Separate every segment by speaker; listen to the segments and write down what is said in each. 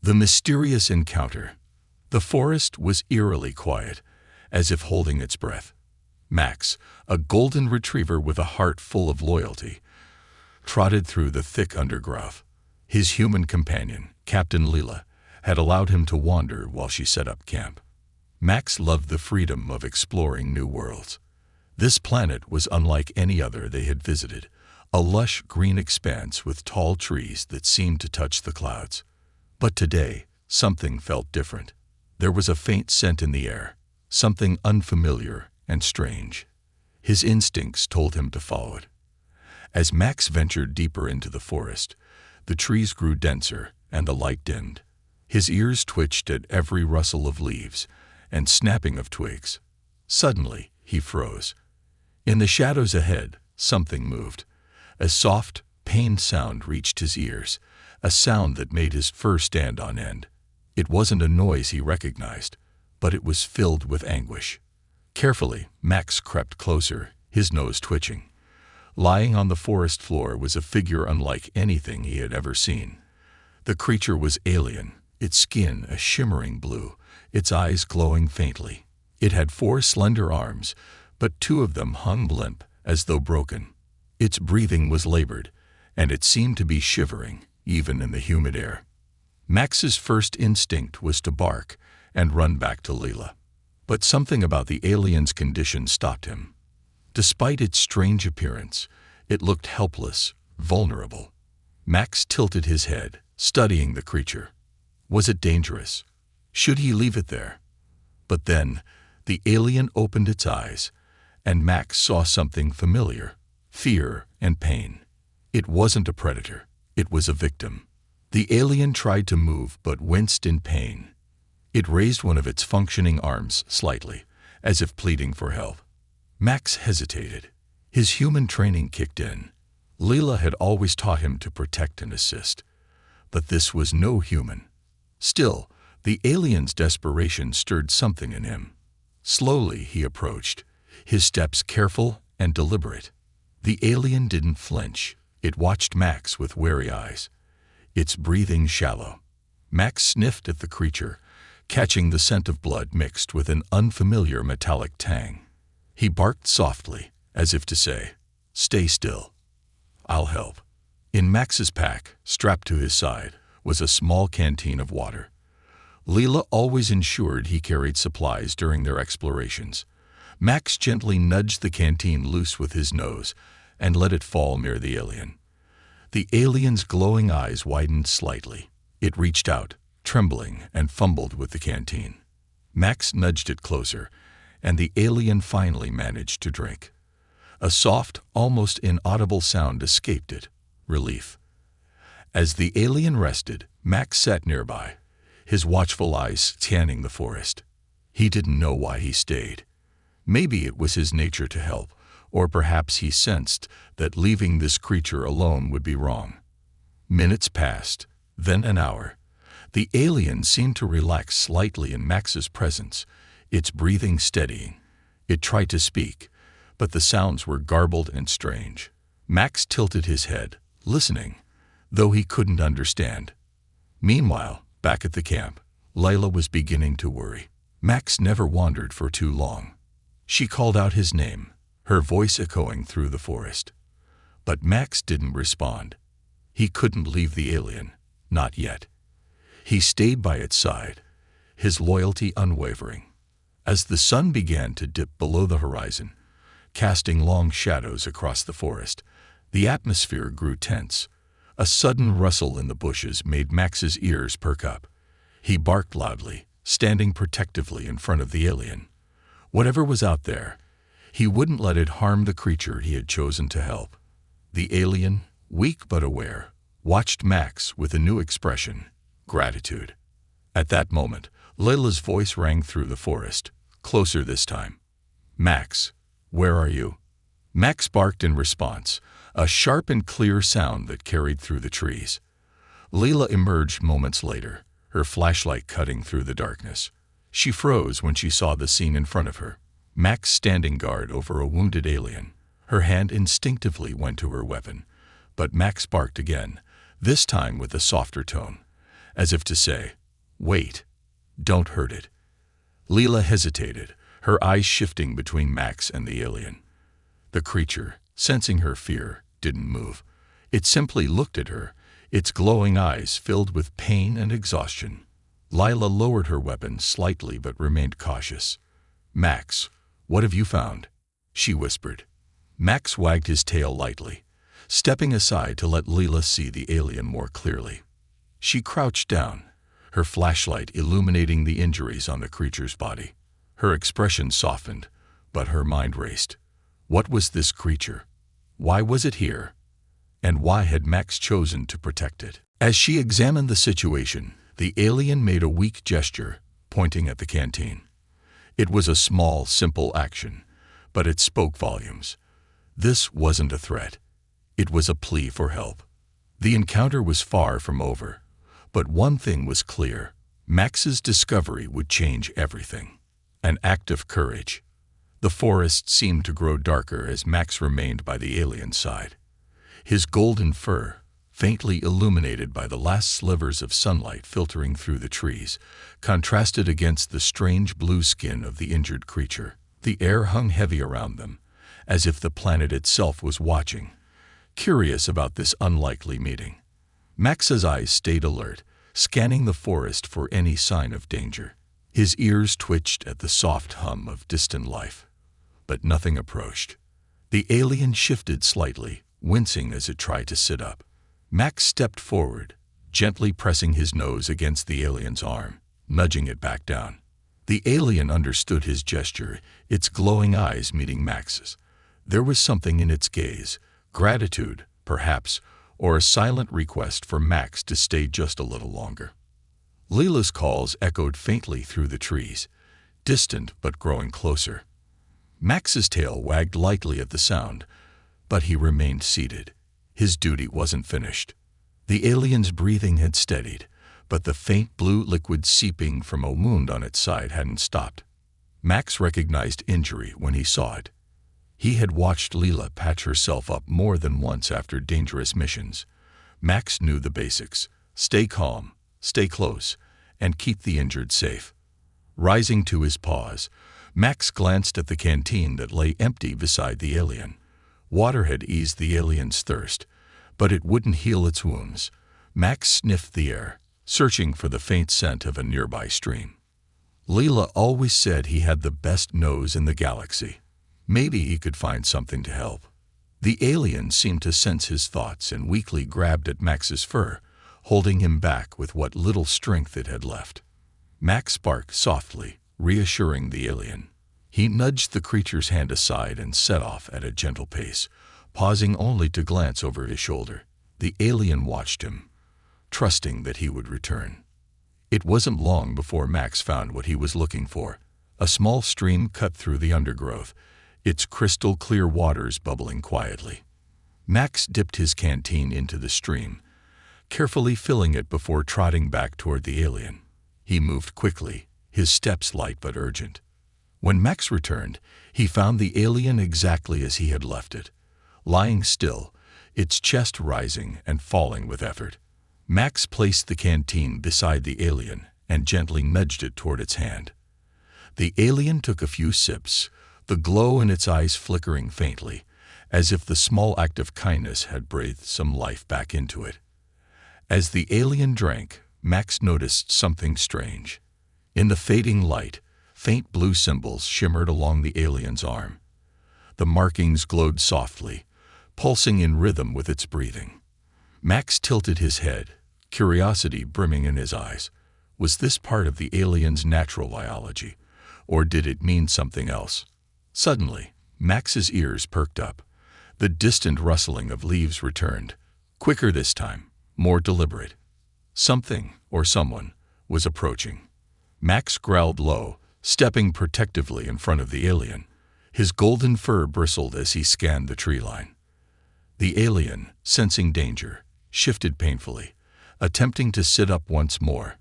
Speaker 1: The mysterious encounter. The forest was eerily quiet, as if holding its breath. Max, a golden retriever with a heart full of loyalty, trotted through the thick undergrowth. His human companion, Captain Leela, had allowed him to wander while she set up camp. Max loved the freedom of exploring new worlds. This planet was unlike any other they had visited, a lush green expanse with tall trees that seemed to touch the clouds. But today, something felt different. There was a faint scent in the air, something unfamiliar and strange. His instincts told him to follow it. As Max ventured deeper into the forest, the trees grew denser and the light dimmed. His ears twitched at every rustle of leaves and snapping of twigs. Suddenly, he froze. In the shadows ahead, something moved. A soft, pained sound reached his ears, a sound that made his fur stand on end. It wasn't a noise he recognized, but it was filled with anguish. Carefully, Max crept closer, his nose twitching. Lying on the forest floor was a figure unlike anything he had ever seen. The creature was alien, its skin a shimmering blue, its eyes glowing faintly. It had 4 slender arms, but 2 of them hung limp, as though broken. Its breathing was labored, and it seemed to be shivering, even in the humid air. Max's first instinct was to bark and run back to Leela. But something about the alien's condition stopped him. Despite its strange appearance, it looked helpless, vulnerable. Max tilted his head, studying the creature. Was it dangerous? Should he leave it there? But then, the alien opened its eyes, and Max saw something familiar: fear and pain. It wasn't a predator. It was a victim. The alien tried to move but winced in pain. It raised one of its functioning arms slightly, as if pleading for help. Max hesitated. His human training kicked in. Leela had always taught him to protect and assist. But this was no human. Still, the alien's desperation stirred something in him. Slowly he approached, his steps careful and deliberate. The alien didn't flinch. It watched Max with wary eyes, its breathing shallow. Max sniffed at the creature, catching the scent of blood mixed with an unfamiliar metallic tang. He barked softly, as if to say, "Stay still. I'll help." In Max's pack, strapped to his side, was a small canteen of water. Leela always ensured he carried supplies during their explorations. Max gently nudged the canteen loose with his nose and let it fall near the alien. The alien's glowing eyes widened slightly. It reached out, trembling, and fumbled with the canteen. Max nudged it closer, and the alien finally managed to drink. A soft, almost inaudible sound escaped it. Relief. As the alien rested, Max sat nearby, his watchful eyes scanning the forest. He didn't know why he stayed. Maybe it was his nature to help, or perhaps he sensed that leaving this creature alone would be wrong. Minutes passed, then an hour. The alien seemed to relax slightly in Max's presence, its breathing steadying. It tried to speak, but the sounds were garbled and strange. Max tilted his head, listening, though he couldn't understand. Meanwhile, back at the camp, Leela was beginning to worry. Max never wandered for too long. She called out his name, her voice echoing through the forest. But Max didn't respond. He couldn't leave the alien, not yet. He stayed by its side, his loyalty unwavering. As the sun began to dip below the horizon, casting long shadows across the forest, the atmosphere grew tense. A sudden rustle in the bushes made Max's ears perk up. He barked loudly, standing protectively in front of the alien. Whatever was out there, he wouldn't let it harm the creature he had chosen to help. The alien, weak but aware, watched Max with a new expression: gratitude. At that moment, Leila's voice rang through the forest, closer this time. "Max, where are you?" Max barked in response, a sharp and clear sound that carried through the trees. Leela emerged moments later, her flashlight cutting through the darkness. She froze when she saw the scene in front of her. Max standing guard over a wounded alien. Her hand instinctively went to her weapon, but Max barked again, this time with a softer tone. as if to say, "Wait, don't hurt it." Leela hesitated, her eyes shifting between Max and the alien. The creature, sensing her fear, didn't move. It simply looked at her, its glowing eyes filled with pain and exhaustion. Lila lowered her weapon slightly but remained cautious. "Max, what have you found?" she whispered. Max wagged his tail lightly, stepping aside to let Leela see the alien more clearly. She crouched down, her flashlight illuminating the injuries on the creature's body. Her expression softened, but her mind raced. What was this creature? Why was it here? And why had Max chosen to protect it? As she examined the situation, the alien made a weak gesture, pointing at the canteen. It was a small, simple action, but it spoke volumes. This wasn't a threat. It was a plea for help. The encounter was far from over, but one thing was clear. Max's discovery would change everything. An act of courage. The forest seemed to grow darker as Max remained by the alien's side. His golden fur, faintly illuminated by the last slivers of sunlight filtering through the trees, contrasted against the strange blue skin of the injured creature. The air hung heavy around them, as if the planet itself was watching, curious about this unlikely meeting. Max's eyes stayed alert, scanning the forest for any sign of danger. His ears twitched at the soft hum of distant life. But nothing approached. The alien shifted slightly, wincing as it tried to sit up. Max stepped forward, gently pressing his nose against the alien's arm, nudging it back down. The alien understood his gesture, its glowing eyes meeting Max's. There was something in its gaze, gratitude, perhaps, or a silent request for Max to stay just a little longer. Leela's calls echoed faintly through the trees, distant but growing closer. Max's tail wagged lightly at the sound, but he remained seated. His duty wasn't finished. The alien's breathing had steadied, but the faint blue liquid seeping from a wound on its side hadn't stopped. Max recognized injury when he saw it. He had watched Leela patch herself up more than once after dangerous missions. Max knew the basics: stay calm, stay close, and keep the injured safe. Rising to his paws, Max glanced at the canteen that lay empty beside the alien. Water had eased the alien's thirst, but it wouldn't heal its wounds. Max sniffed the air, searching for the faint scent of a nearby stream. Leela always said he had the best nose in the galaxy. Maybe he could find something to help. The alien seemed to sense his thoughts and weakly grabbed at Max's fur, holding him back with what little strength it had left. Max barked softly, reassuring the alien. He nudged the creature's hand aside and set off at a gentle pace, pausing only to glance over his shoulder. The alien watched him, trusting that he would return. It wasn't long before Max found what he was looking for. A small stream cut through the undergrowth, its crystal-clear waters bubbling quietly. Max dipped his canteen into the stream, carefully filling it before trotting back toward the alien. He moved quickly, his steps light but urgent. When Max returned, he found the alien exactly as he had left it, lying still, its chest rising and falling with effort. Max placed the canteen beside the alien and gently nudged it toward its hand. The alien took a few sips, the glow in its eyes flickering faintly, as if the small act of kindness had breathed some life back into it. As the alien drank, Max noticed something strange. In the fading light, faint blue symbols shimmered along the alien's arm. The markings glowed softly, pulsing in rhythm with its breathing. Max tilted his head, curiosity brimming in his eyes. Was this part of the alien's natural biology, or did it mean something else? Suddenly, Max's ears perked up. The distant rustling of leaves returned, quicker this time, more deliberate. Something, or someone, was approaching. Max growled low, stepping protectively in front of the alien. His golden fur bristled as he scanned the tree line. The alien, sensing danger, shifted painfully, attempting to sit up once more.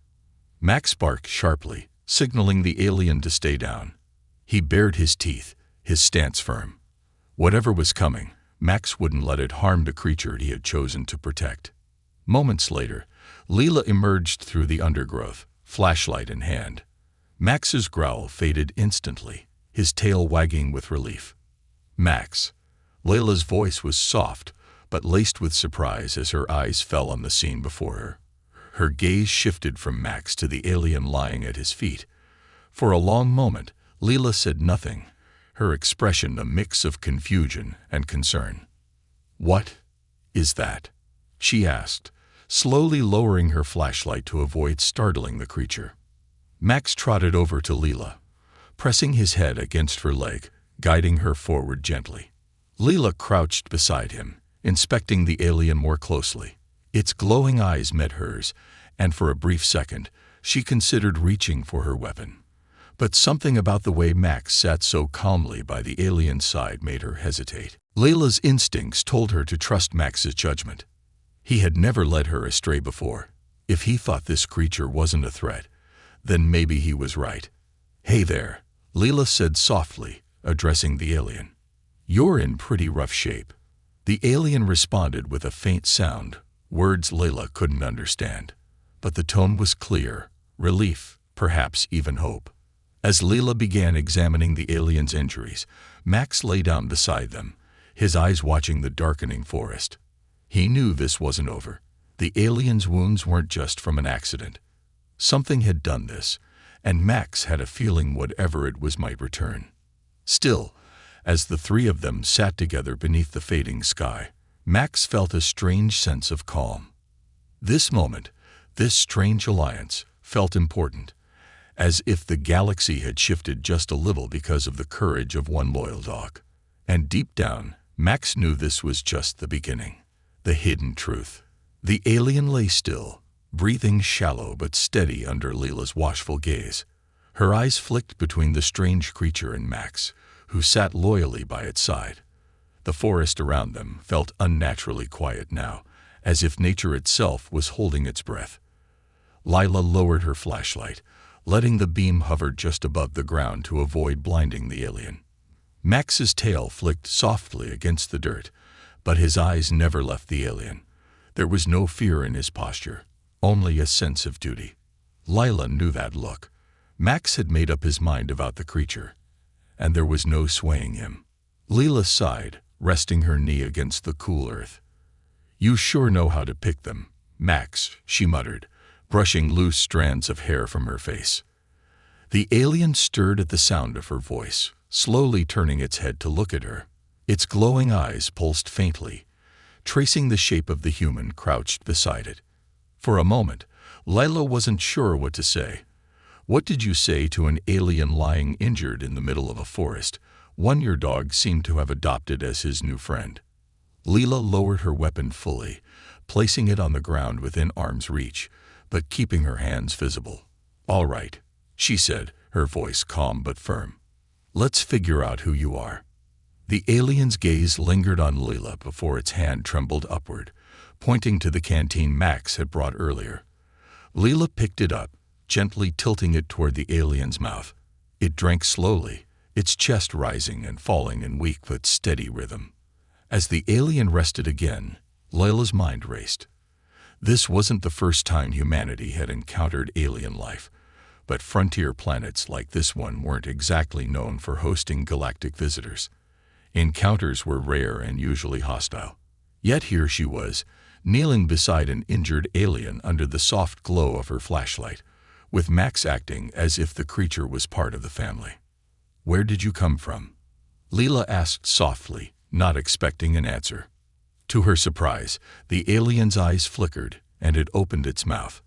Speaker 1: Max barked sharply, signaling the alien to stay down. He bared his teeth, his stance firm. Whatever was coming, Max wouldn't let it harm the creature he had chosen to protect. Moments later, Leela emerged through the undergrowth, flashlight in hand. Max's growl faded instantly, his tail wagging with relief. "Max." Layla's voice was soft, but laced with surprise as her eyes fell on the scene before her. Her gaze shifted from Max to the alien lying at his feet. For a long moment, Leela said nothing, her expression a mix of confusion and concern. "What is that?" she asked, slowly lowering her flashlight to avoid startling the creature. Max trotted over to Leela, pressing his head against her leg, guiding her forward gently. Leela crouched beside him, inspecting the alien more closely. Its glowing eyes met hers, and for a brief second, she considered reaching for her weapon. But something about the way Max sat so calmly by the alien's side made her hesitate. Layla's instincts told her to trust Max's judgment. He had never led her astray before. If he thought this creature wasn't a threat, then maybe he was right. "Hey there," Leela said softly, addressing the alien. "You're in pretty rough shape." The alien responded with a faint sound, words Layla couldn't understand. But the tone was clear, relief, perhaps even hope. As Leela began examining the alien's injuries, Max lay down beside them, his eyes watching the darkening forest. He knew this wasn't over. The alien's wounds weren't just from an accident. Something had done this, and Max had a feeling whatever it was might return. Still, as the three of them sat together beneath the fading sky, Max felt a strange sense of calm. This moment, this strange alliance, felt important, as if the galaxy had shifted just a little because of the courage of one loyal dog. And deep down, Max knew this was just the beginning, the hidden truth. The alien lay still, breathing shallow but steady under Leela's watchful gaze. Her eyes flicked between the strange creature and Max, who sat loyally by its side. The forest around them felt unnaturally quiet now, as if nature itself was holding its breath. Lila lowered her flashlight, letting the beam hover just above the ground to avoid blinding the alien. Max's tail flicked softly against the dirt, but his eyes never left the alien. There was no fear in his posture, only a sense of duty. Lila knew that look. Max had made up his mind about the creature, and there was no swaying him. Leela sighed, resting her knee against the cool earth. "You sure know how to pick them, Max," she muttered, brushing loose strands of hair from her face. The alien stirred at the sound of her voice, slowly turning its head to look at her. Its glowing eyes pulsed faintly, tracing the shape of the human crouched beside it. For a moment, Lila wasn't sure what to say. What did you say to an alien lying injured in the middle of a forest, one your dog seemed to have adopted as his new friend? Leela lowered her weapon fully, placing it on the ground within arm's reach, but keeping her hands visible. "All right," she said, her voice calm but firm. "Let's figure out who you are." The alien's gaze lingered on Leela before its hand trembled upward, pointing to the canteen Max had brought earlier. Leela picked it up, gently tilting it toward the alien's mouth. It drank slowly, its chest rising and falling in weak but steady rhythm. As the alien rested again, Leila's mind raced. This wasn't the first time humanity had encountered alien life, but frontier planets like this one weren't exactly known for hosting galactic visitors. Encounters were rare and usually hostile. Yet here she was, kneeling beside an injured alien under the soft glow of her flashlight, with Max acting as if the creature was part of the family. "Where did you come from?" Leela asked softly, not expecting an answer. To her surprise, the alien's eyes flickered, and it opened its mouth.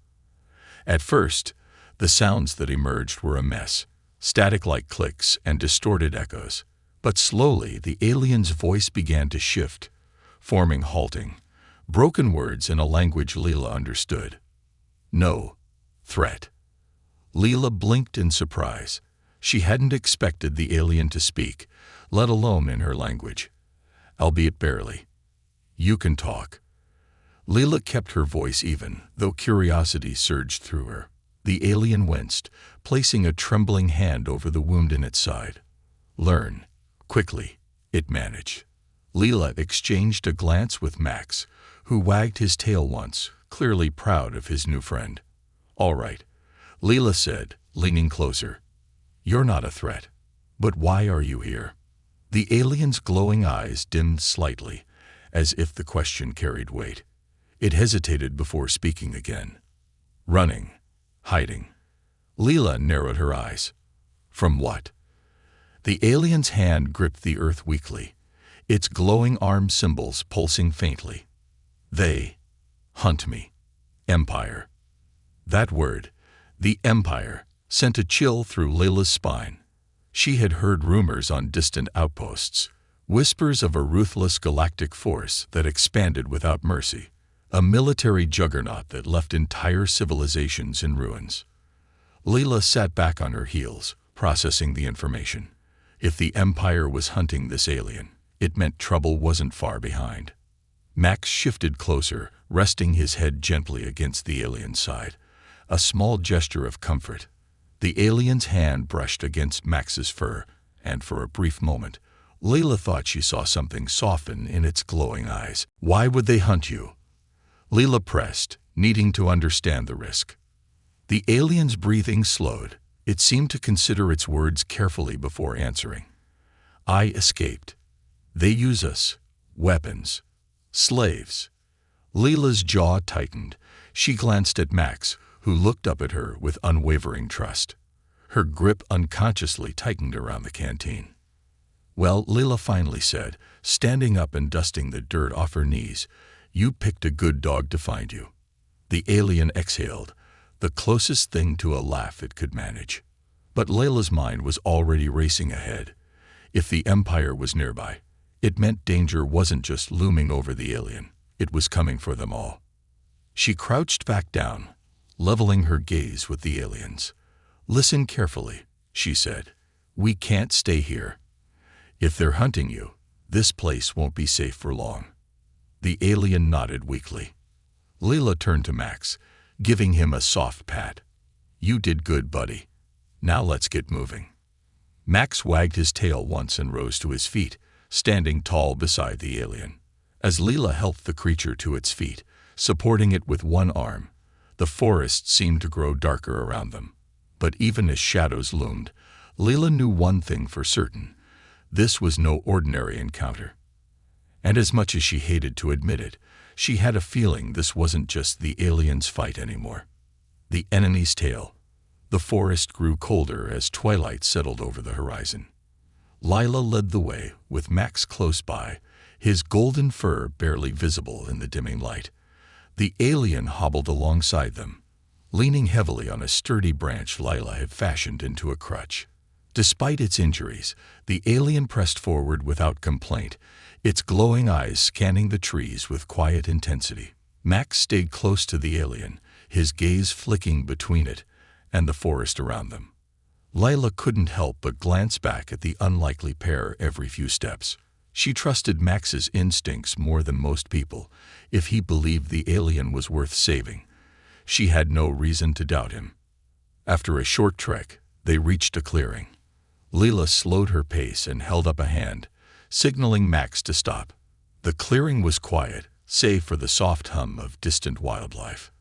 Speaker 1: At first, the sounds that emerged were a mess, static-like clicks and distorted echoes. But slowly, the alien's voice began to shift, forming halting, broken words in a language Leela understood. "No. Threat." Leela blinked in surprise. She hadn't expected the alien to speak, let alone in her language. Albeit barely. "You can talk." Leela kept her voice even, though curiosity surged through her. The alien winced, placing a trembling hand over the wound in its side. "Learn. Quickly," it managed. Leela exchanged a glance with Max, who wagged his tail once, clearly proud of his new friend. "All right," Leela said, leaning closer. "You're not a threat. But why are you here?" The alien's glowing eyes dimmed slightly, as if the question carried weight. It hesitated before speaking again. "Running. Hiding." Leela narrowed her eyes. "From what?" The alien's hand gripped the earth weakly, its glowing arm symbols pulsing faintly. "They hunt me. Empire." That word, the Empire, sent a chill through Leela's spine. She had heard rumors on distant outposts, whispers of a ruthless galactic force that expanded without mercy, a military juggernaut that left entire civilizations in ruins. Leela sat back on her heels, processing the information. If the Empire was hunting this alien, it meant trouble wasn't far behind. Max shifted closer, resting his head gently against the alien's side, a small gesture of comfort. The alien's hand brushed against Max's fur, and for a brief moment, Leela thought she saw something soften in its glowing eyes. "Why would they hunt you?" Leela pressed, needing to understand the risk. The alien's breathing slowed. It seemed to consider its words carefully before answering. "I escaped. They use us. Weapons. Slaves." Leela's jaw tightened. She glanced at Max, who looked up at her with unwavering trust. Her grip unconsciously tightened around the canteen. "Well," Leela finally said, standing up and dusting the dirt off her knees, "you picked a good dog to find you." The alien exhaled, the closest thing to a laugh it could manage. But Leela's mind was already racing ahead. If the Empire was nearby, it meant danger wasn't just looming over the alien, it was coming for them all. She crouched back down, leveling her gaze with the aliens. "Listen carefully," she said. "We can't stay here. If they're hunting you, this place won't be safe for long." The alien nodded weakly. Leela turned to Max, giving him a soft pat. "You did good, buddy. Now let's get moving." Max wagged his tail once and rose to his feet, standing tall beside the alien. As Leela helped the creature to its feet, supporting it with one arm, the forest seemed to grow darker around them. But even as shadows loomed, Leela knew one thing for certain. This was no ordinary encounter. And as much as she hated to admit it, she had a feeling this wasn't just the alien's fight anymore. The enemy's tail. The forest grew colder as twilight settled over the horizon. Lila led the way, with Max close by, his golden fur barely visible in the dimming light. The alien hobbled alongside them, leaning heavily on a sturdy branch Lila had fashioned into a crutch. Despite its injuries, the alien pressed forward without complaint, its glowing eyes scanning the trees with quiet intensity. Max stayed close to the alien, his gaze flicking between it and the forest around them. Lila couldn't help but glance back at the unlikely pair every few steps. She trusted Max's instincts more than most people. If he believed the alien was worth saving, she had no reason to doubt him. After a short trek, they reached a clearing. Leela slowed her pace and held up a hand, signaling Max to stop. The clearing was quiet, save for the soft hum of distant wildlife.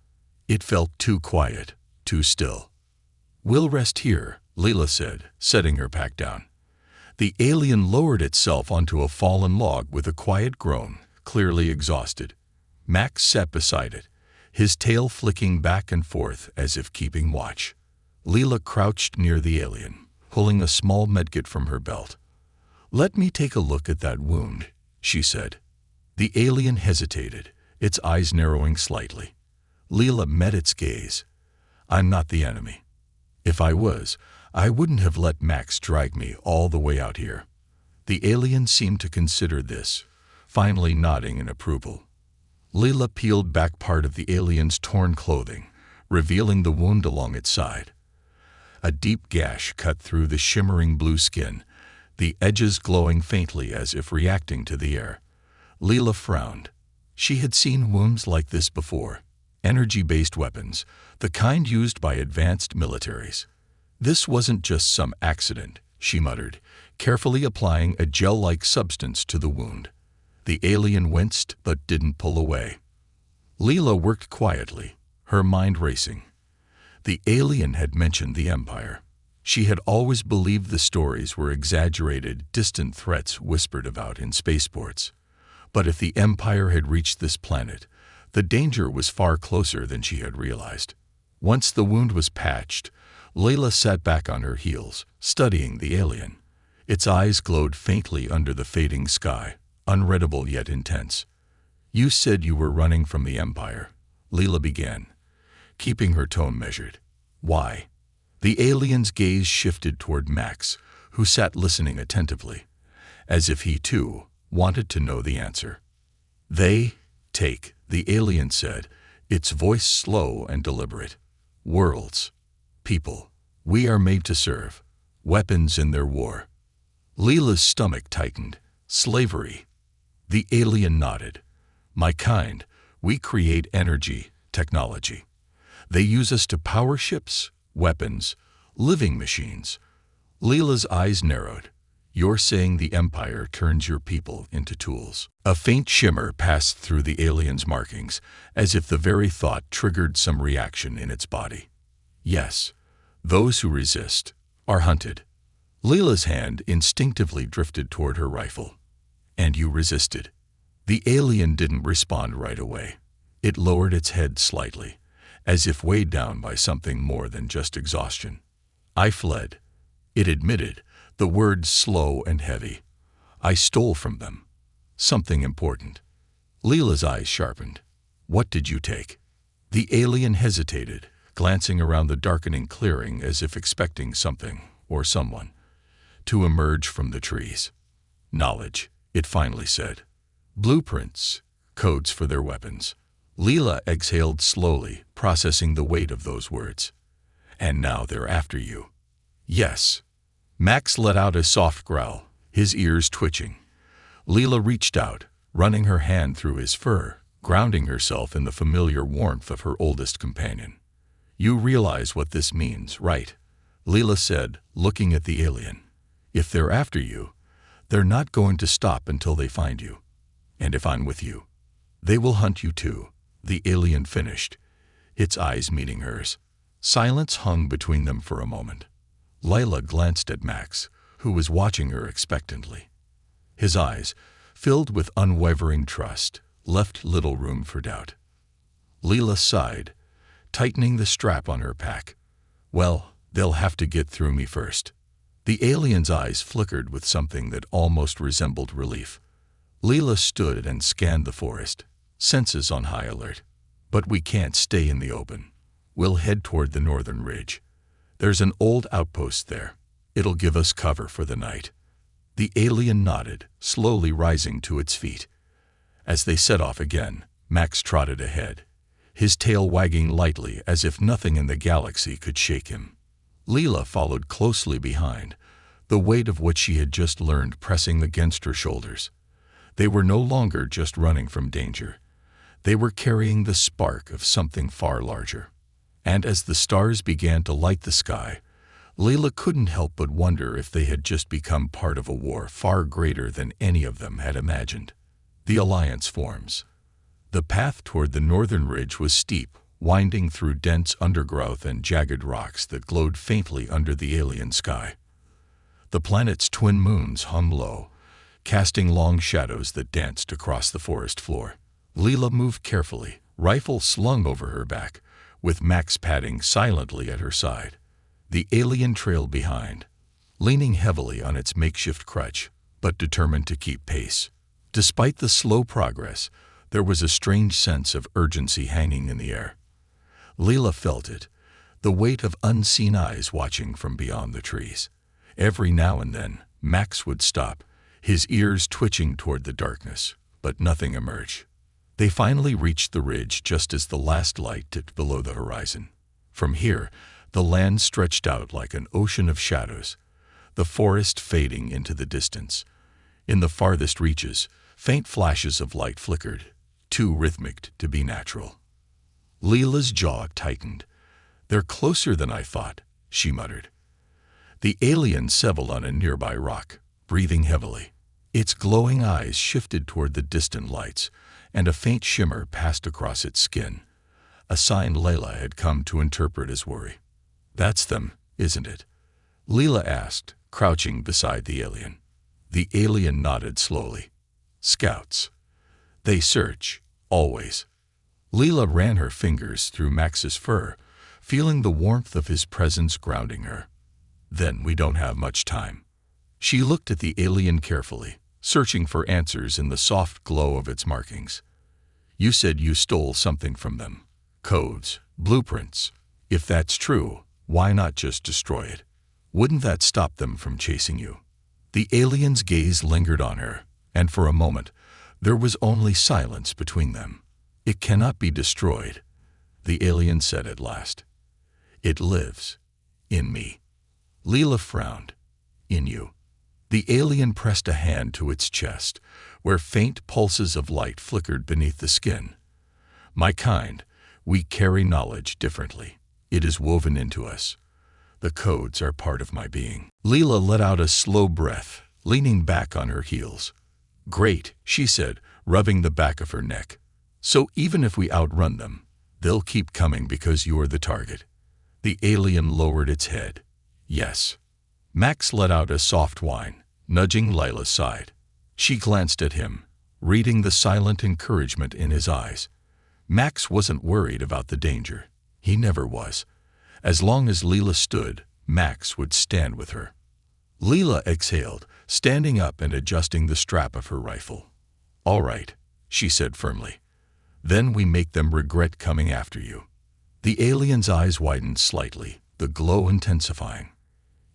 Speaker 1: It felt too quiet, too still. "We'll rest here," Leela said, setting her pack down. The alien lowered itself onto a fallen log with a quiet groan, clearly exhausted. Max sat beside it, his tail flicking back and forth as if keeping watch. Leela crouched near the alien, pulling a small medkit from her belt. "Let me take a look at that wound," she said. The alien hesitated, its eyes narrowing slightly. Leela met its gaze. "I'm not the enemy. If I was, I wouldn't have let Max drag me all the way out here." The alien seemed to consider this, finally nodding in approval. Leela peeled back part of the alien's torn clothing, revealing the wound along its side. A deep gash cut through the shimmering blue skin, the edges glowing faintly as if reacting to the air. Leela frowned. She had seen wounds like this before. Energy-based weapons, the kind used by advanced militaries. This wasn't just some accident, she muttered, carefully applying a gel-like substance to the wound. The alien winced but didn't pull away. Leela worked quietly, her mind racing. The alien had mentioned the Empire. She had always believed the stories were exaggerated, distant threats whispered about in spaceports. But if the Empire had reached this planet, the danger was far closer than she had realized. Once the wound was patched, Layla sat back on her heels, studying the alien. Its eyes glowed faintly under the fading sky, unreadable yet intense. "You said you were running from the Empire," Leela began, keeping her tone measured. "Why?" The alien's gaze shifted toward Max, who sat listening attentively, as if he too wanted to know the answer. "They take," the alien said, its voice slow and deliberate. "Worlds. People. We are made to serve. Weapons in their war." Leela's stomach tightened. "Slavery." The alien nodded. "My kind, we create energy, technology. They use us to power ships, weapons, living machines." Leela's eyes narrowed. "You're saying the Empire turns your people into tools." A faint shimmer passed through the alien's markings, as if the very thought triggered some reaction in its body. "Yes. Those who resist are hunted." Leela's hand instinctively drifted toward her rifle. "And you resisted." The alien didn't respond right away. It lowered its head slightly, as if weighed down by something more than just exhaustion. "I fled," it admitted, the words slow and heavy. "I stole from them. Something important." Leela's eyes sharpened. "What did you take?" The alien hesitated, glancing around the darkening clearing as if expecting something, or someone, to emerge from the trees. "Knowledge," it finally said. "Blueprints, codes for their weapons." Leela exhaled slowly, processing the weight of those words. "And now they're after you." "Yes." Max let out a soft growl, his ears twitching. Leela reached out, running her hand through his fur, grounding herself in the familiar warmth of her oldest companion. "You realize what this means, right?" Leela said, looking at the alien. "If they're after you, they're not going to stop until they find you. And if I'm with you, they will hunt you too," the alien finished, its eyes meeting hers. Silence hung between them for a moment. Leila glanced at Max, who was watching her expectantly. His eyes, filled with unwavering trust, left little room for doubt. Leela sighed, tightening the strap on her pack. "Well, they'll have to get through me first." The alien's eyes flickered with something that almost resembled relief. Leela stood and scanned the forest, senses on high alert. "But we can't stay in the open. We'll head toward the northern ridge. There's an old outpost there. It'll give us cover for the night." The alien nodded, slowly rising to its feet. As they set off again, Max trotted ahead, his tail wagging lightly as if nothing in the galaxy could shake him. Leela followed closely behind, the weight of what she had just learned pressing against her shoulders. They were no longer just running from danger. They were carrying the spark of something far larger. And as the stars began to light the sky, Leela couldn't help but wonder if they had just become part of a war far greater than any of them had imagined. The Alliance forms. The path toward the northern ridge was steep, winding through dense undergrowth and jagged rocks that glowed faintly under the alien sky. The planet's twin moons hung low, casting long shadows that danced across the forest floor. Leela moved carefully, rifle slung over her back, with Max padding silently at her side. The alien trailed behind, leaning heavily on its makeshift crutch, but determined to keep pace. Despite the slow progress, there was a strange sense of urgency hanging in the air. Leela felt it, the weight of unseen eyes watching from beyond the trees. Every now and then, Max would stop, his ears twitching toward the darkness, but nothing emerged. They finally reached the ridge just as the last light dipped below the horizon. From here, the land stretched out like an ocean of shadows, the forest fading into the distance. In the farthest reaches, faint flashes of light flickered, too rhythmic to be natural. Leela's jaw tightened. "They're closer than I thought," she muttered. The alien settled on a nearby rock, breathing heavily. Its glowing eyes shifted toward the distant lights, and a faint shimmer passed across its skin, a sign Layla had come to interpret as worry. "That's them, isn't it?" Leela asked, crouching beside the alien. The alien nodded slowly. "Scouts. They search, always." Leela ran her fingers through Max's fur, feeling the warmth of his presence grounding her. "Then we don't have much time." She looked at the alien carefully, searching for answers in the soft glow of its markings. "You said you stole something from them. Codes, blueprints. If that's true, why not just destroy it? Wouldn't that stop them from chasing you?" The alien's gaze lingered on her, and for a moment, there was only silence between them. "It cannot be destroyed," the alien said at last. "It lives. In me." Leela frowned. "In you." The alien pressed a hand to its chest, where faint pulses of light flickered beneath the skin. "My kind, we carry knowledge differently. It is woven into us. The codes are part of my being." Leela let out a slow breath, leaning back on her heels. "Great," she said, rubbing the back of her neck. "So even if we outrun them, they'll keep coming because you're the target." The alien lowered its head. "Yes." Max let out a soft whine, nudging Layla's side. She glanced at him, reading the silent encouragement in his eyes. Max wasn't worried about the danger. He never was. As long as Leela stood, Max would stand with her. Leela exhaled, standing up and adjusting the strap of her rifle. "All right," she said firmly. "Then we make them regret coming after you." The alien's eyes widened slightly, the glow intensifying.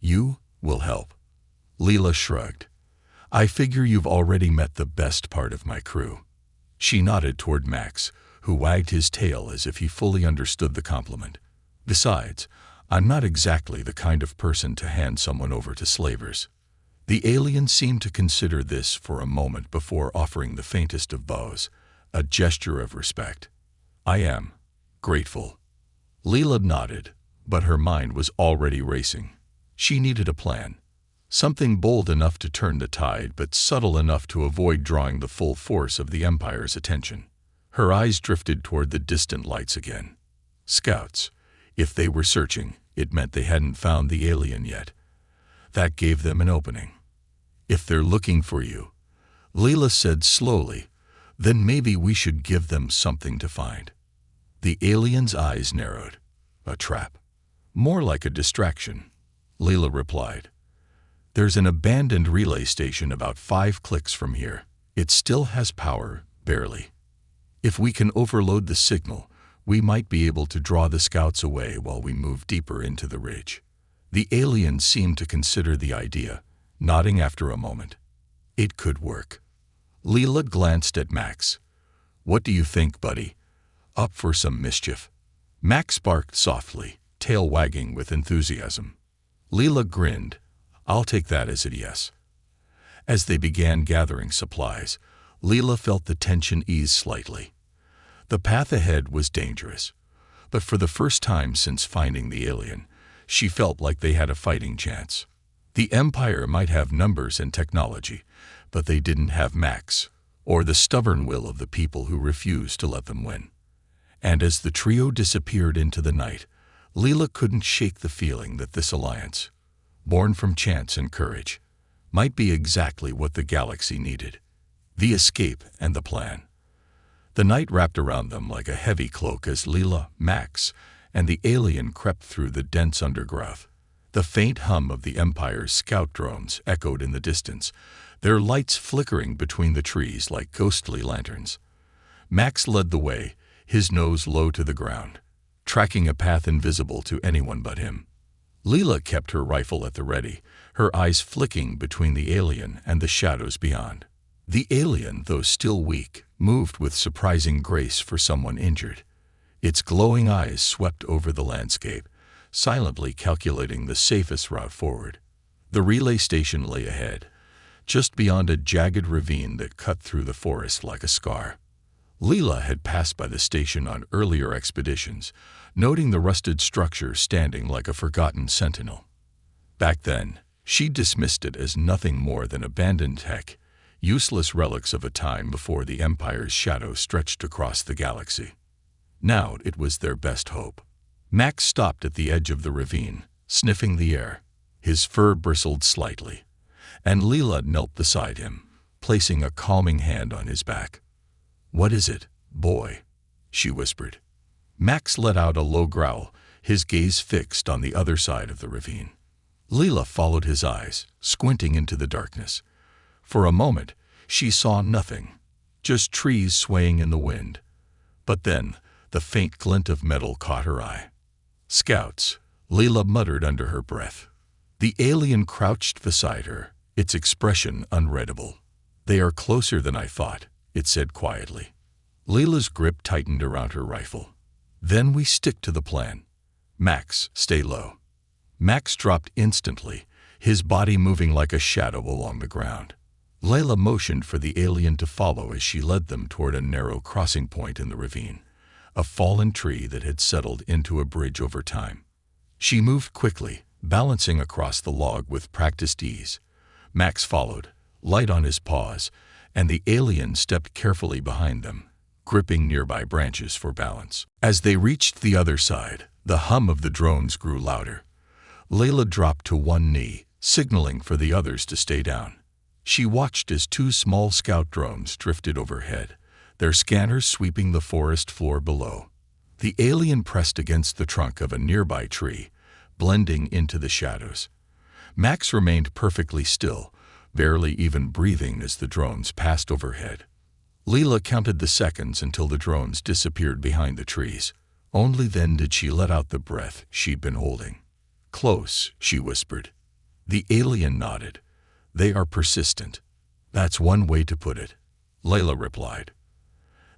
Speaker 1: "You will help." Leela shrugged. "I figure you've already met the best part of my crew." She nodded toward Max, who wagged his tail as if he fully understood the compliment. "Besides, I'm not exactly the kind of person to hand someone over to slavers." The alien seemed to consider this for a moment before offering the faintest of bows, a gesture of respect. "I am grateful." Leela nodded, but her mind was already racing. She needed a plan. Something bold enough to turn the tide, but subtle enough to avoid drawing the full force of the Empire's attention. Her eyes drifted toward the distant lights again. Scouts. If they were searching, it meant they hadn't found the alien yet. That gave them an opening. "If they're looking for you," Leela said slowly, "then maybe we should give them something to find." The alien's eyes narrowed. "A trap?" "More like a distraction," Leela replied. "There's an abandoned relay station about 5 clicks from here. It still has power, barely. If we can overload the signal, we might be able to draw the scouts away while we move deeper into the ridge." The alien seemed to consider the idea, nodding after a moment. "It could work." Leela glanced at Max. "What do you think, buddy? Up for some mischief?" Max barked softly, tail wagging with enthusiasm. Leela grinned. "I'll take that as a yes." As they began gathering supplies, Leela felt the tension ease slightly. The path ahead was dangerous, but for the first time since finding the alien, she felt like they had a fighting chance. The Empire might have numbers and technology, but they didn't have Max, or the stubborn will of the people who refused to let them win. And as the trio disappeared into the night, Leela couldn't shake the feeling that this alliance, born from chance and courage, might be exactly what the galaxy needed. The escape and the plan. The night wrapped around them like a heavy cloak as Leela, Max, and the alien crept through the dense undergrowth. The faint hum of the Empire's scout drones echoed in the distance, their lights flickering between the trees like ghostly lanterns. Max led the way, his nose low to the ground, tracking a path invisible to anyone but him. Leela kept her rifle at the ready, her eyes flicking between the alien and the shadows beyond. The alien, though still weak, moved with surprising grace for someone injured. Its glowing eyes swept over the landscape, silently calculating the safest route forward. The relay station lay ahead, just beyond a jagged ravine that cut through the forest like a scar. Leela had passed by the station on earlier expeditions, noting the rusted structure standing like a forgotten sentinel. Back then, she dismissed it as nothing more than abandoned tech, useless relics of a time before the Empire's shadow stretched across the galaxy. Now it was their best hope. Max stopped at the edge of the ravine, sniffing the air. His fur bristled slightly, and Leela knelt beside him, placing a calming hand on his back. "What is it, boy?" she whispered. Max let out a low growl, his gaze fixed on the other side of the ravine. Leela followed his eyes, squinting into the darkness. For a moment, she saw nothing, just trees swaying in the wind. But then, the faint glint of metal caught her eye. "Scouts," Leela muttered under her breath. The alien crouched beside her, its expression unreadable. "They are closer than I thought," it said quietly. Leela's grip tightened around her rifle. "Then we stick to the plan. Max, stay low." Max dropped instantly, his body moving like a shadow along the ground. Leela motioned for the alien to follow as she led them toward a narrow crossing point in the ravine, a fallen tree that had settled into a bridge over time. She moved quickly, balancing across the log with practiced ease. Max followed, light on his paws, and the alien stepped carefully behind them, gripping nearby branches for balance. As they reached the other side, the hum of the drones grew louder. Leela dropped to one knee, signaling for the others to stay down. She watched as two small scout drones drifted overhead, their scanners sweeping the forest floor below. The alien pressed against the trunk of a nearby tree, blending into the shadows. Max remained perfectly still, barely even breathing as the drones passed overhead. Leela counted the seconds until the drones disappeared behind the trees. Only then did she let out the breath she'd been holding. "Close," she whispered. The alien nodded. "They are persistent." "That's one way to put it," Leela replied.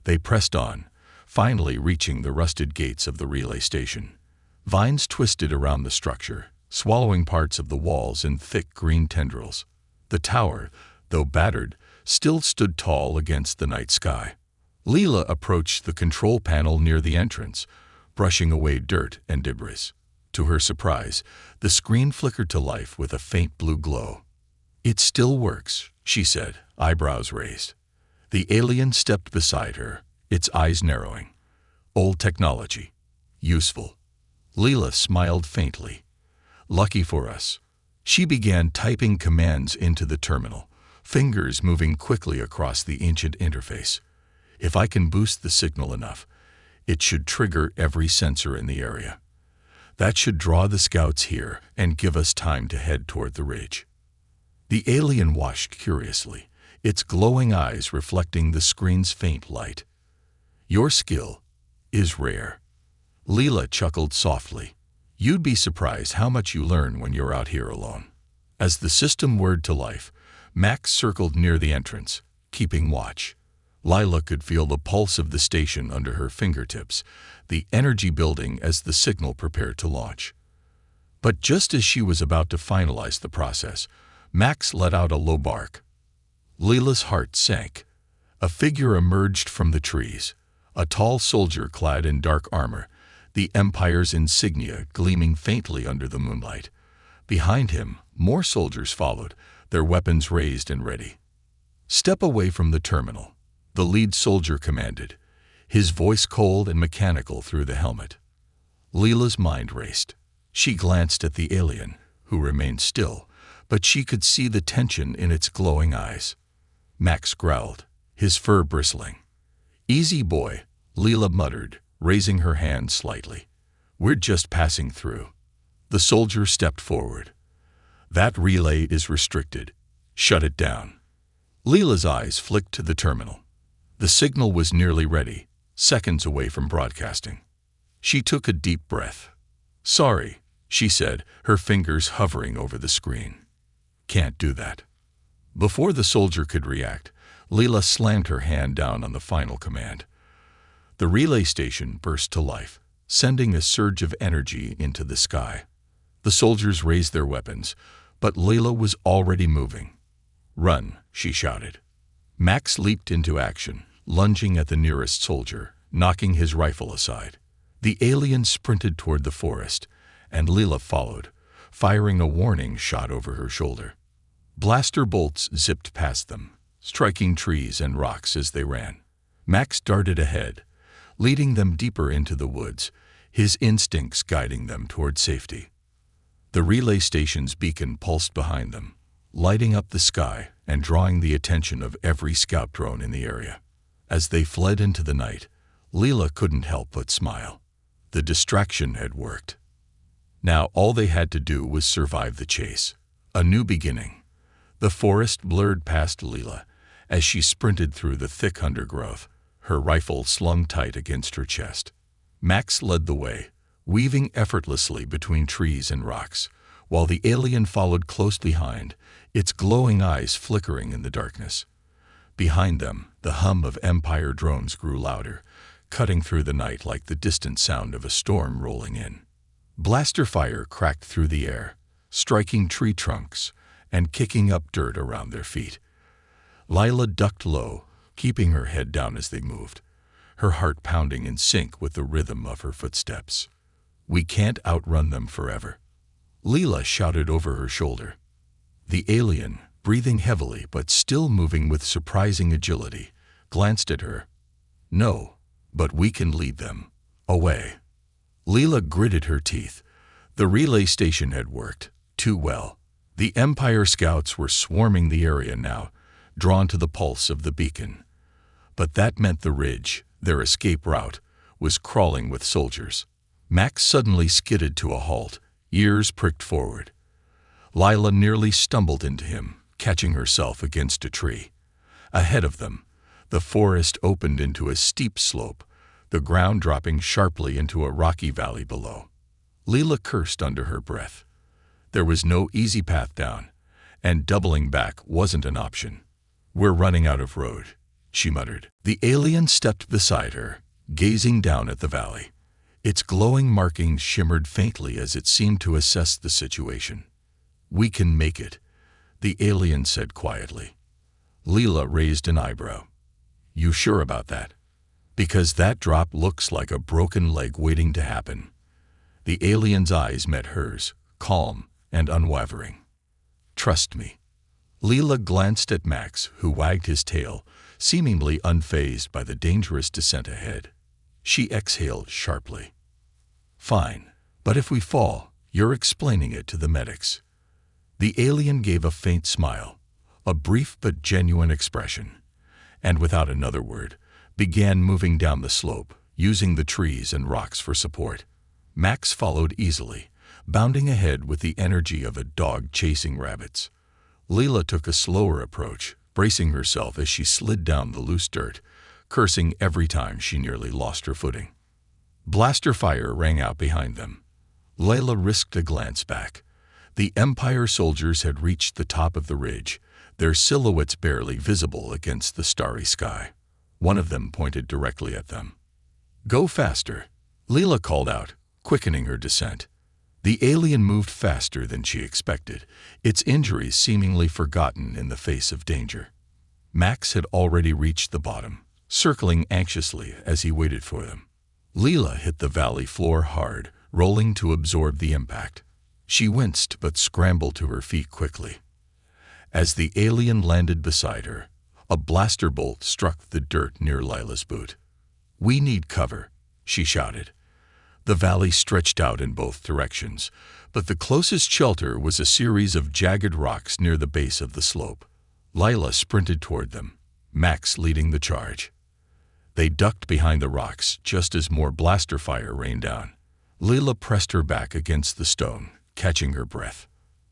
Speaker 1: They pressed on, finally reaching the rusted gates of the relay station. Vines twisted around the structure, swallowing parts of the walls in thick green tendrils. The tower, though battered, still stood tall against the night sky. Leela approached the control panel near the entrance, brushing away dirt and debris. To her surprise, the screen flickered to life with a faint blue glow. "It still works," she said, eyebrows raised. The alien stepped beside her, its eyes narrowing. "Old technology. Useful." Leela smiled faintly. "Lucky for us." She began typing commands into the terminal, fingers moving quickly across the ancient interface. "If I can boost the signal enough, it should trigger every sensor in the area. That should draw the scouts here and give us time to head toward the ridge." The alien watched curiously, its glowing eyes reflecting the screen's faint light. "Your skill is rare." Leela chuckled softly. "You'd be surprised how much you learn when you're out here alone." As the system whirred to life, Max circled near the entrance, keeping watch. Leela could feel the pulse of the station under her fingertips, the energy building as the signal prepared to launch. But just as she was about to finalize the process, Max let out a low bark. Leela's heart sank. A figure emerged from the trees, a tall soldier clad in dark armor, the Empire's insignia gleaming faintly under the moonlight. Behind him, more soldiers followed, their weapons raised and ready. "Step away from the terminal," the lead soldier commanded, his voice cold and mechanical through the helmet. Leela's mind raced. She glanced at the alien, who remained still, but she could see the tension in its glowing eyes. Max growled, his fur bristling. "Easy, boy," Leela muttered, raising her hand slightly. "We're just passing through." The soldier stepped forward. "That relay is restricted. Shut it down." Leela's eyes flicked to the terminal. The signal was nearly ready, seconds away from broadcasting. She took a deep breath. "Sorry," she said, her fingers hovering over the screen. "Can't do that." Before the soldier could react, Leela slammed her hand down on the final command. The relay station burst to life, sending a surge of energy into the sky. The soldiers raised their weapons, but Leela was already moving. "Run," she shouted. Max leaped into action, lunging at the nearest soldier, knocking his rifle aside. The alien sprinted toward the forest, and Leela followed, firing a warning shot over her shoulder. Blaster bolts zipped past them, striking trees and rocks as they ran. Max darted ahead, leading them deeper into the woods, his instincts guiding them toward safety. The relay station's beacon pulsed behind them, lighting up the sky and drawing the attention of every scout drone in the area. As they fled into the night, Leela couldn't help but smile. The distraction had worked. Now all they had to do was survive the chase. A new beginning. The forest blurred past Leela as she sprinted through the thick undergrowth, her rifle slung tight against her chest. Max led the way, weaving effortlessly between trees and rocks, while the alien followed close behind, its glowing eyes flickering in the darkness. Behind them, the hum of Empire drones grew louder, cutting through the night like the distant sound of a storm rolling in. Blaster fire cracked through the air, striking tree trunks and kicking up dirt around their feet. Leela ducked low, keeping her head down as they moved, her heart pounding in sync with the rhythm of her footsteps. "We can't outrun them forever," Leela shouted over her shoulder. The alien, breathing heavily but still moving with surprising agility, glanced at her. "No, but we can lead them away." Leela gritted her teeth. The relay station had worked too well. The Empire scouts were swarming the area now, drawn to the pulse of the beacon. But that meant the ridge, their escape route, was crawling with soldiers. Max suddenly skidded to a halt, ears pricked forward. Leela nearly stumbled into him, catching herself against a tree. Ahead of them, the forest opened into a steep slope, the ground dropping sharply into a rocky valley below. Leela cursed under her breath. There was no easy path down, and doubling back wasn't an option. "We're running out of road," she muttered. The alien stepped beside her, gazing down at the valley. Its glowing markings shimmered faintly as it seemed to assess the situation. "We can make it," the alien said quietly. Leela raised an eyebrow. "You sure about that? Because that drop looks like a broken leg waiting to happen." The alien's eyes met hers, calm and unwavering. "Trust me." Leela glanced at Max, who wagged his tail, seemingly unfazed by the dangerous descent ahead. She exhaled sharply. "Fine, but if we fall, you're explaining it to the medics." The alien gave a faint smile, a brief but genuine expression, and without another word, began moving down the slope, using the trees and rocks for support. Max followed easily, bounding ahead with the energy of a dog chasing rabbits. Leela took a slower approach, bracing herself as she slid down the loose dirt, cursing every time she nearly lost her footing. Blaster fire rang out behind them. Leela risked a glance back. The Empire soldiers had reached the top of the ridge, their silhouettes barely visible against the starry sky. One of them pointed directly at them. "Go faster," Leela called out, quickening her descent. The alien moved faster than she expected, its injuries seemingly forgotten in the face of danger. Max had already reached the bottom, circling anxiously as he waited for them. Leela hit the valley floor hard, rolling to absorb the impact. She winced but scrambled to her feet quickly. As the alien landed beside her, a blaster bolt struck the dirt near Leila's boot. "We need cover," she shouted. The valley stretched out in both directions, but the closest shelter was a series of jagged rocks near the base of the slope. Leila sprinted toward them, Max leading the charge. They ducked behind the rocks just as more blaster fire rained down. Leela pressed her back against the stone, catching her breath.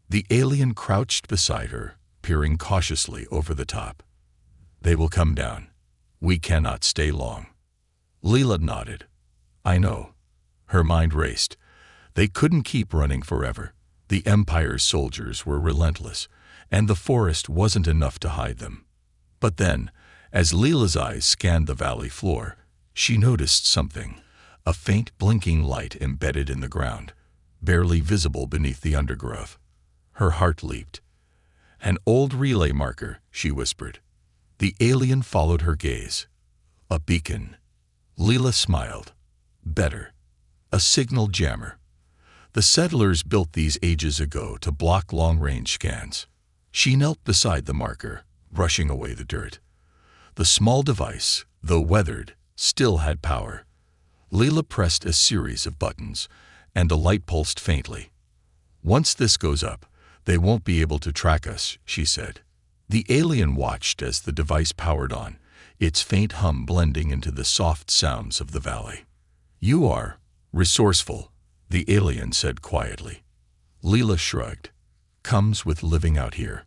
Speaker 1: The alien crouched beside her, peering cautiously over the top. "They will come down. We cannot stay long." Leela nodded. "I know." Her mind raced. They couldn't keep running forever. The Empire's soldiers were relentless, and the forest wasn't enough to hide them. But then, as Leela's eyes scanned the valley floor, she noticed something, a faint blinking light embedded in the ground, barely visible beneath the undergrowth. Her heart leaped. "An old relay marker," she whispered. The alien followed her gaze. "A beacon." Leela smiled. "Better. A signal jammer. The settlers built these ages ago to block long-range scans." She knelt beside the marker, brushing away the dirt. The small device, though weathered, still had power. Leela pressed a series of buttons, and a light pulsed faintly. "Once this goes up, they won't be able to track us," she said. The alien watched as the device powered on, its faint hum blending into the soft sounds of the valley. "You are resourceful," the alien said quietly. Leela shrugged. "Comes with living out here.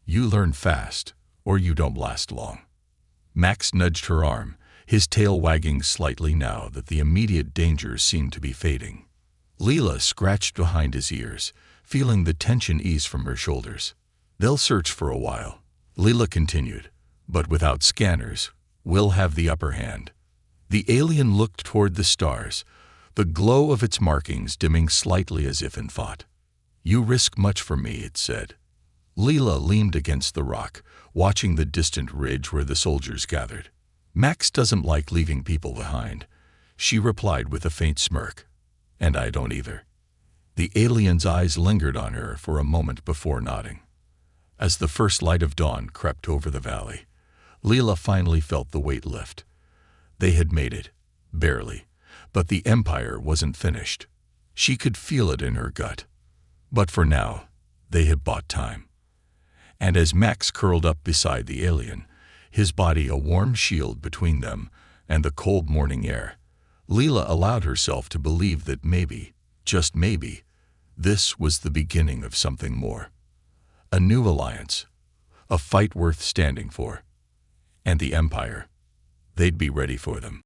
Speaker 1: You learn fast, or you don't last long." Max nudged her arm, his tail wagging slightly now that the immediate dangers seemed to be fading. Leela scratched behind his ears, feeling the tension ease from her shoulders. "They'll search for a while," Leela continued, "but without scanners, we'll have the upper hand." The alien looked toward the stars, the glow of its markings dimming slightly as if in thought. "You risk much for me," it said. Leela leaned against the rock, watching the distant ridge where the soldiers gathered. "Max doesn't like leaving people behind," she replied with a faint smirk. "And I don't either." The alien's eyes lingered on her for a moment before nodding. As the first light of dawn crept over the valley, Leela finally felt the weight lift. They had made it, barely, but the Empire wasn't finished. She could feel it in her gut. But for now, they had bought time. And as Max curled up beside the alien, his body a warm shield between them and the cold morning air, Leela allowed herself to believe that maybe, just maybe, this was the beginning of something more. A new alliance, a fight worth standing for. And the Empire, they'd be ready for them.